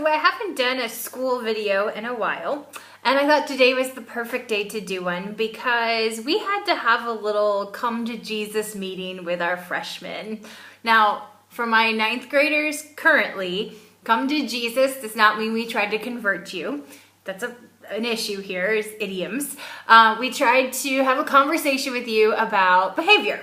So I haven't done a school video in a while, and I thought today was the perfect day to do one because we had to have a little come to Jesus meeting with our freshmen. Now, for my ninth graders currently, come to Jesus does not mean we tried to convert you. That's an issue here, is idioms. We tried to have a conversation with you about behavior.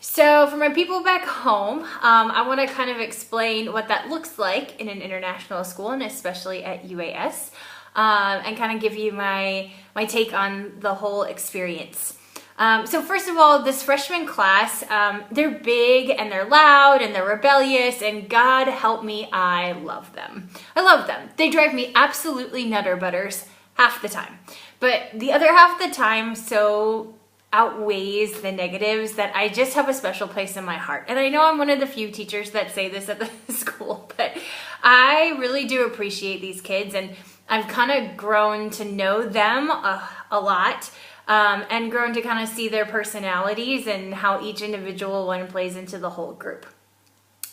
So for my people back home, I want to kind of explain what that looks like in an international school, and especially at UAS, and kind of give you my take on the whole experience. So first of all, this freshman class, they're big and they're loud and they're rebellious, and God help me, I love them. I love them. They drive me absolutely nutter butters half the time. But the other half of the time so outweighs the negatives that I just have a special place in my heart. And I know I'm one of the few teachers that say this at the school, but I really do appreciate these kids, and I've kind of grown to know them a lot, and grown to kind of see their personalities and how each individual one plays into the whole group.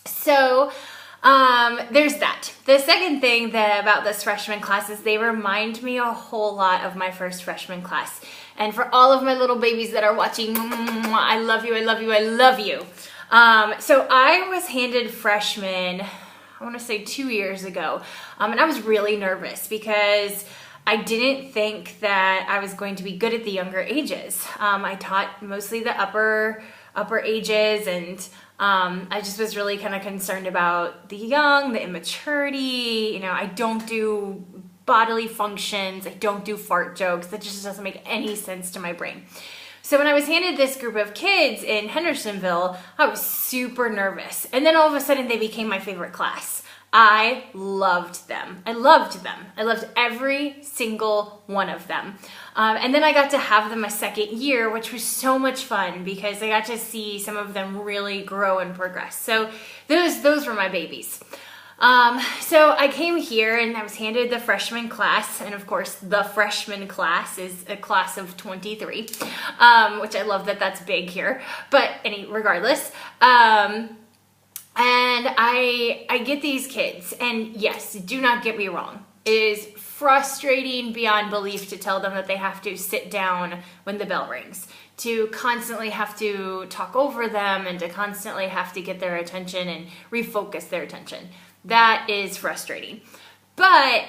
So there's that. The second thing about this freshman class is they remind me a whole lot of my first freshman class. And for all of my little babies that are watching, I love you, I love you, I love you. So I was handed freshmen, I want to say 2 years ago, and I was really nervous because I didn't think that I was going to be good at the younger ages. I taught mostly the upper ages, and I just was really kind of concerned about the young, the immaturity. You know, I don't do bodily functions, I don't do fart jokes. That just doesn't make any sense to my brain. So when I was handed this group of kids in Hendersonville, I was super nervous. And then all of a sudden they became my favorite class. I loved them. I loved them. I loved every single one of them. And then I got to have them a second year, which was so much fun because I got to see some of them really grow and progress. So those were my babies. So I came here and I was handed the freshman class, and of course the freshman class is a class of 23, which I love that that's big here, but regardless, and I get these kids, and yes, do not get me wrong, it is frustrating beyond belief to tell them that they have to sit down when the bell rings, to constantly have to talk over them, and to constantly have to get their attention and refocus their attention. That is frustrating. But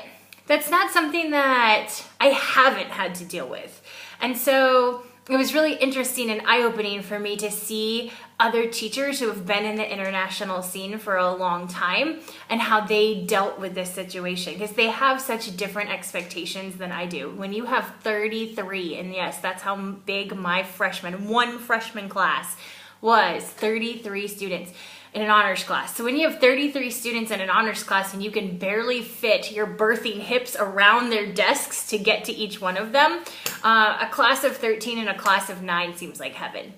that's not something that I haven't had to deal with. And so it was really interesting and eye-opening for me to see other teachers who have been in the international scene for a long time and how they dealt with this situation, because they have such different expectations than I do. When you have 33, and yes, that's how big my one freshman class was, 33 students in an honors class. So when you have 33 students in an honors class and you can barely fit your birthing hips around their desks to get to each one of them, a class of 13 and a class of 9 seems like heaven.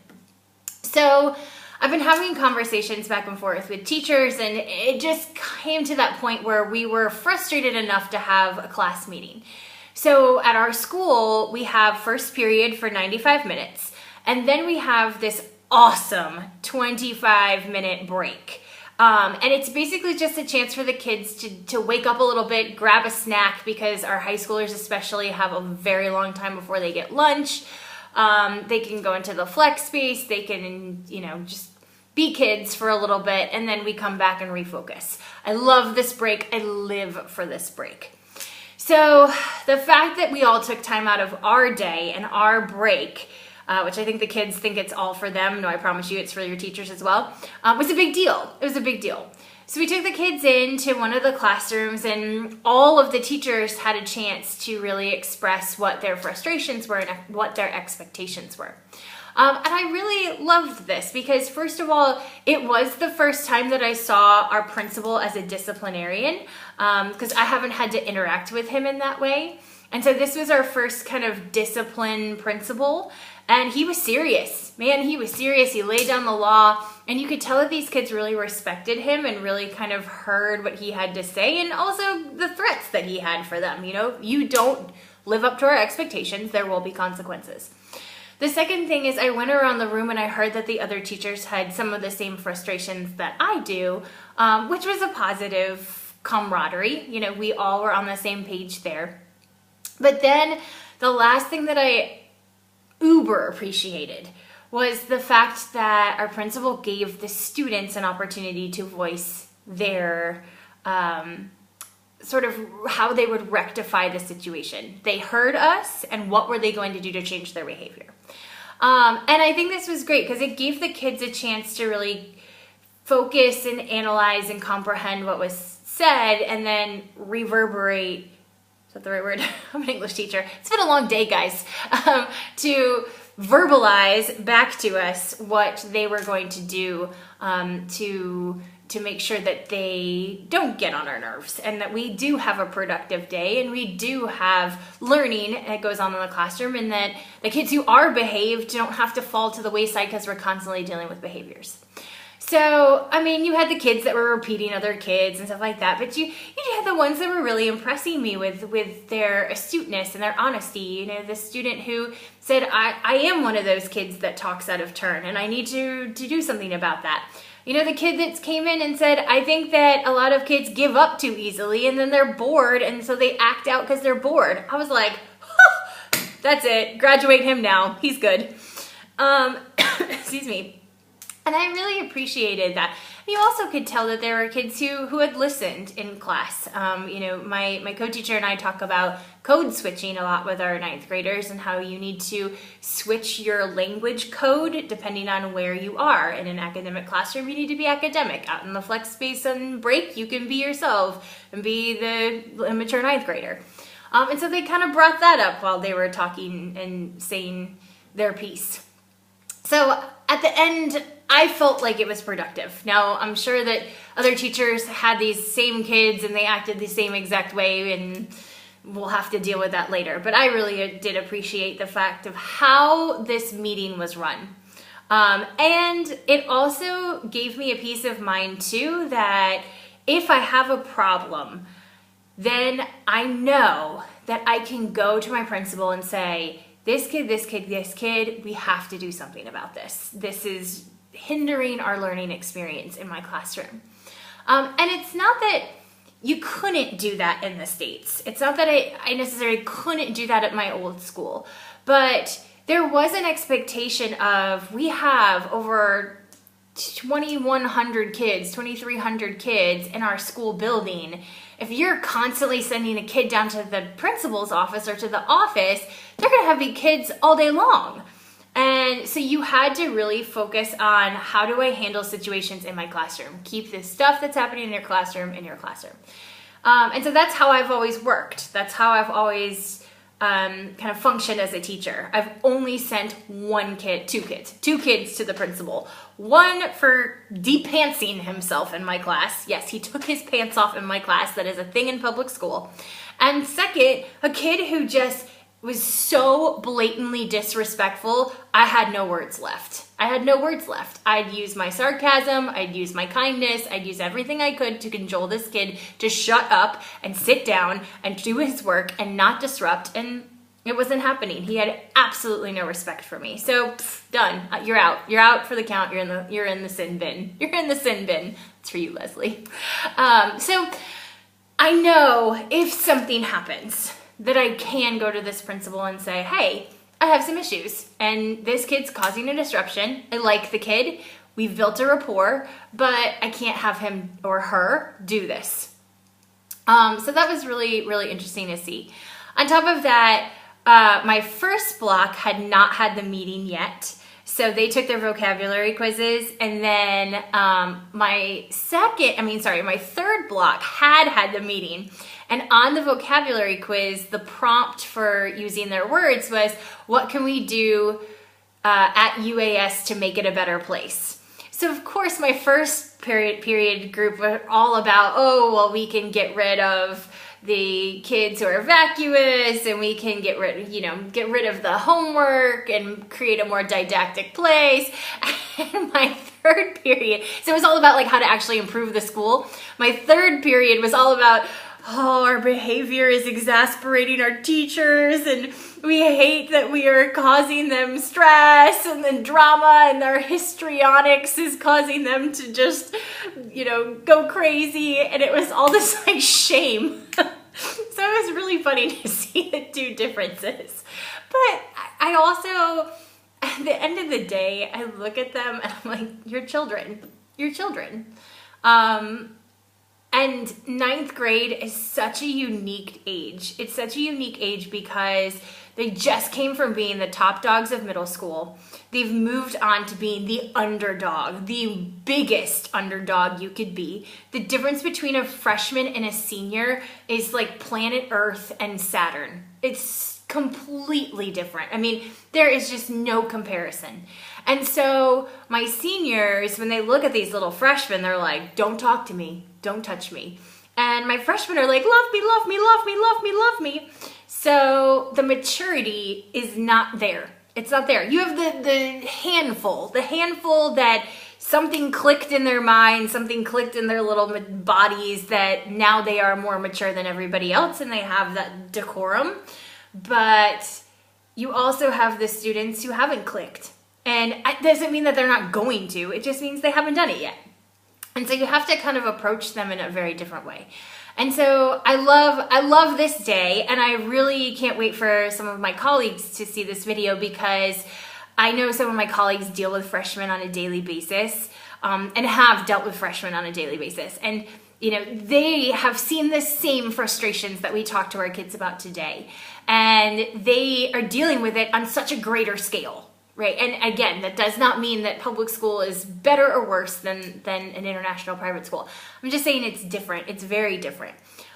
So I've been having conversations back and forth with teachers, and it just came to that point where we were frustrated enough to have a class meeting. So at our school, we have first period for 95 minutes, and then we have this awesome 25-minute break. And it's basically just a chance for the kids to wake up a little bit, grab a snack, because our high schoolers especially have a very long time before they get lunch. They can go into the flex space, they can, just be kids for a little bit, and then we come back and refocus. I love this break. I live for this break. So the fact that we all took time out of our day and our break, which I think the kids think it's all for them. No, I promise you it's for your teachers as well, was a big deal. It was a big deal. So we took the kids into one of the classrooms, and all of the teachers had a chance to really express what their frustrations were and what their expectations were. And I really loved this because, first of all, it was the first time that I saw our principal as a disciplinarian, because I haven't had to interact with him in that way. And so this was our first kind of discipline principal, and he was serious. Man, he was serious. He laid down the law, and you could tell that these kids really respected him and really kind of heard what he had to say, and also the threats that he had for them. You don't live up to our expectations, there will be consequences. The second thing is I went around the room and I heard that the other teachers had some of the same frustrations that I do, which was a positive camaraderie. You know, we all were on the same page there. But then the last thing that I uber appreciated was the fact that our principal gave the students an opportunity to voice their sort of how they would rectify the situation. They heard us, and what were they going to do to change their behavior? And I think this was great because it gave the kids a chance to really focus and analyze and comprehend what was said, and then reverberate. Is that the right word? I'm an English teacher. It's been a long day, guys. To verbalize back to us what they were going to do to make sure that they don't get on our nerves, and that we do have a productive day, and we do have learning that goes on in the classroom, and that the kids who are behaved don't have to fall to the wayside because we're constantly dealing with behaviors. So, I mean, you had the kids that were repeating other kids and stuff like that, but you had the ones that were really impressing me with their astuteness and their honesty. You know, the student who said, I am one of those kids that talks out of turn, and I need to do something about that. You know, the kid that came in and said, I think that a lot of kids give up too easily, and then they're bored, and so they act out because they're bored. I was like, that's it. Graduate him now. He's good. Excuse me. And I really appreciated that. You also could tell that there were kids who had listened in class. You know, my co-teacher and I talk about code switching a lot with our 9th graders, and how you need to switch your language code depending on where you are. In an academic classroom, you need to be academic. Out in the flex space and break, you can be yourself and be the immature 9th grader. And so they kind of brought that up while they were talking and saying their piece. So at the end, I felt like it was productive. Now, I'm sure that other teachers had these same kids and they acted the same exact way, and we'll have to deal with that later. But I really did appreciate the fact of how this meeting was run. And it also gave me a peace of mind too, that if I have a problem, then I know that I can go to my principal and say, this kid, we have to do something about this. This is hindering our learning experience in my classroom. And it's not that you couldn't do that in the States. It's not that I necessarily couldn't do that at my old school, but there was an expectation of, we have over 2,100 kids, 2,300 kids in our school building. If you're constantly sending a kid down to the principal's office or to the office, they're going to have big kids all day long. And so you had to really focus on, how do I handle situations in my classroom? Keep the stuff that's happening in your classroom in your classroom. And so that's how I've always worked. That's how I've always kind of functioned as a teacher. I've only sent two kids to the principal. One for de-pantsing himself in my class. Yes, he took his pants off in my class. That is a thing in public school. And second, a kid who just was so blatantly disrespectful, I had no words left. I'd use my sarcasm, I'd use my kindness, I'd use everything I could to cajole this kid to shut up and sit down and do his work and not disrupt, and it wasn't happening. He had absolutely no respect for me. So, done. You're out. You're out for the count. You're in the sin bin. You're in the sin bin. It's for you, Leslie. So, I know if something happens, that I can go to this principal and say, hey, I have some issues, and this kid's causing a disruption. I like the kid. We've built a rapport, but I can't have him or her do this. So that was really, really interesting to see. On top of that, my first block had not had the meeting yet. So they took their vocabulary quizzes, and then my third block had the meeting. And on the vocabulary quiz, the prompt for using their words was, what can we do at UAS to make it a better place? So of course my first period group were all about, we can get rid of the kids who are vacuous, and we can get rid of the homework and create a more didactic place. And my third period, so it was all about like how to actually improve the school. My third period was all about, oh, our behavior is exasperating our teachers, and we hate that we are causing them stress and then drama, and our histrionics is causing them to just, go crazy. And it was all this like shame. So it was really funny to see the two differences. But I also, at the end of the day, I look at them and I'm like, you're children. You're children. And ninth grade is such a unique age. It's such a unique age because they just came from being the top dogs of middle school. They've moved on to being the underdog, the biggest underdog you could be. The difference between a freshman and a senior is like planet Earth and Saturn. It's completely different. I mean, there is just no comparison. And so my seniors, when they look at these little freshmen, they're like, don't talk to me, don't touch me. And my freshmen are like, love me, love me, love me, love me, love me. So the maturity is not there. It's not there. You have the handful that something clicked in their mind, something clicked in their little bodies that now they are more mature than everybody else and they have that decorum. But you also have the students who haven't clicked. And it doesn't mean that they're not going to. It just means they haven't done it yet. And so you have to kind of approach them in a very different way. And so I love this day, and I really can't wait for some of my colleagues to see this video because I know some of my colleagues deal with freshmen on a daily basis and have dealt with freshmen on a daily basis. And they have seen the same frustrations that we talk to our kids about today. And they are dealing with it on such a greater scale. Right, and again, that does not mean that public school is better or worse than an international private school. I'm just saying it's different. It's very different.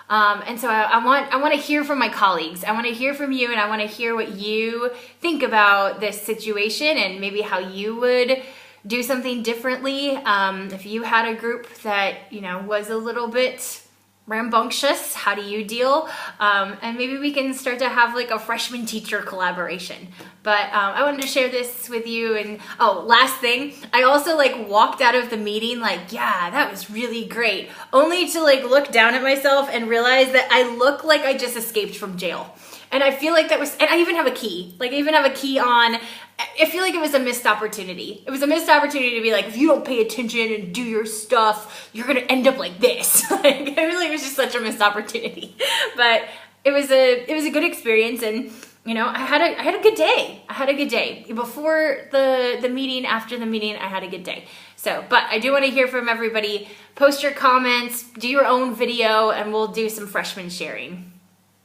And so I want to hear from my colleagues. I want to hear from you, and I want to hear what you think about this situation and maybe how you would do something differently. If you had a group that was a little bit rambunctious, how do you deal? And maybe we can start to have like a freshman teacher collaboration. But I wanted to share this with you. And last thing, I also walked out of the meeting like, yeah, that was really great. Only to look down at myself and realize that I look like I just escaped from jail. And I feel like that was, and I even have a key. I even have a key on. I feel like it was a missed opportunity. It was a missed opportunity to be like, if you don't pay attention and do your stuff, you're going to end up like this. I feel like it was just such a missed opportunity. But it was a good experience, and I had a good day. I had a good day. Before the meeting, after the meeting, I had a good day. So, but I do want to hear from everybody. Post your comments, do your own video, and we'll do some freshman sharing.